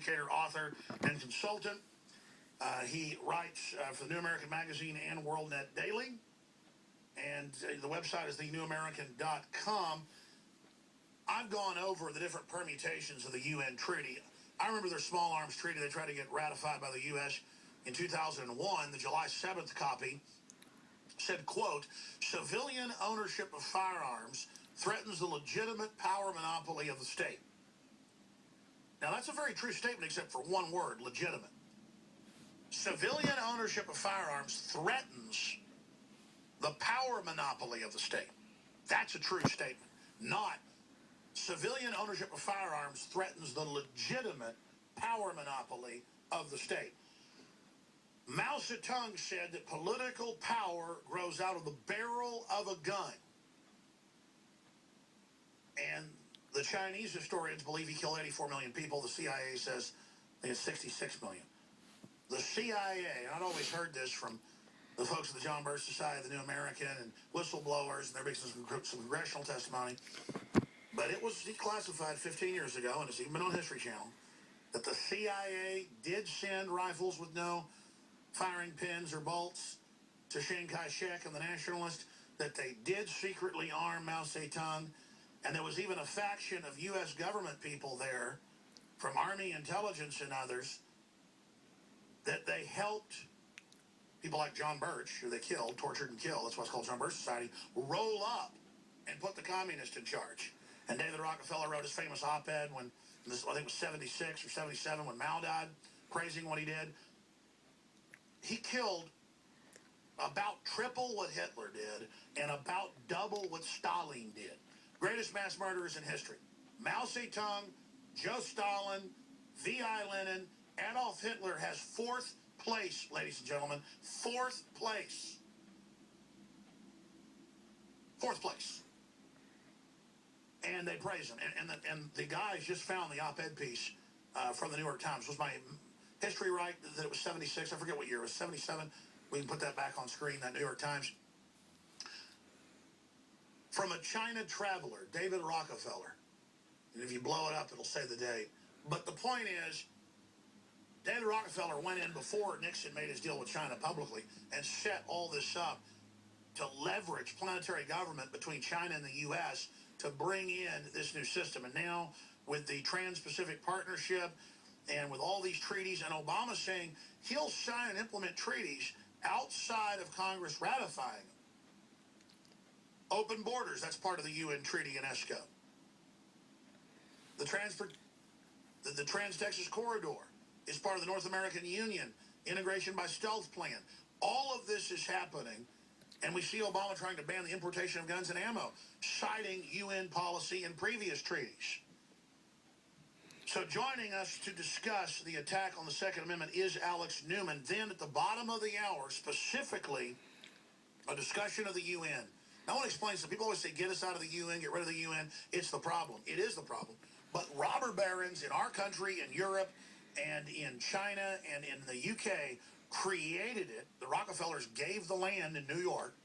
educator, author, and consultant. He writes for the New American Magazine and WorldNet Daily. And the website is thenewamerican.com. I've gone over the different permutations of the UN treaty. I remember their small arms treaty they tried to get ratified by the U.S. in 2001. The July 7th copy said, quote, civilian ownership of firearms threatens the legitimate power monopoly of the state. Now, that's a very true statement, except for one word, legitimate. Civilian ownership of firearms threatens the power monopoly of the state. That's a true statement. Not civilian ownership of firearms threatens the legitimate power monopoly of the state. Mao Zedong said that political power grows out of the barrel of a gun. And the Chinese historians believe he killed 84 million people. The CIA says it's 66 million. The CIA, and I'd always heard this from the folks at the John Birch Society, the New American, and whistleblowers, and they're making some congressional testimony. But it was declassified 15 years ago, and it's even been on History Channel, that the CIA did send rifles with no firing pins or bolts to Chiang Kai-shek and the Nationalists, that they did secretly arm Mao Zedong, and there was even a faction of U.S. government people there, from Army intelligence and others, that they helped people like John Birch, who they killed, tortured and killed, that's why it's called John Birch Society, roll up and put the communists in charge. And David Rockefeller wrote his famous op-ed when, I think it was 76 or 77, when Mao died, praising what he did. He killed about triple what Hitler did and about double what Stalin did. Greatest mass murderers in history. Mao Zedong, Joe Stalin, V.I. Lenin, Adolf Hitler has fourth place, ladies and gentlemen. Fourth place. Fourth place. And they praise him. And the guys just found the op-ed piece from the New York Times. Was my history right that it was 76? I forget what year it was. 77? We can put that back on screen, that New York Times. From a China traveler, David Rockefeller. And if you blow it up, it'll say the date. But the point is, David Rockefeller went in before Nixon made his deal with China publicly and set all this up to leverage planetary government between China and the U.S. to bring in this new system. And now with the Trans-Pacific Partnership and with all these treaties, and Obama saying he'll sign and implement treaties outside of Congress ratifying them. Open borders, that's part of the UN Treaty in ESCO. The Trans-Texas Corridor is part of the North American Union Integration by Stealth Plan. All of this is happening, and we see Obama trying to ban the importation of guns and ammo, citing UN policy and previous treaties. So joining us to discuss the attack on the Second Amendment is Alex Newman. Then at the bottom of the hour, specifically, a discussion of the UN. I want to explain something. People always say, get us out of the UN, get rid of the UN. It's the problem. It is the problem. But robber barons in our country, in Europe, and in China, and in the UK created it. The Rockefellers gave the land in New York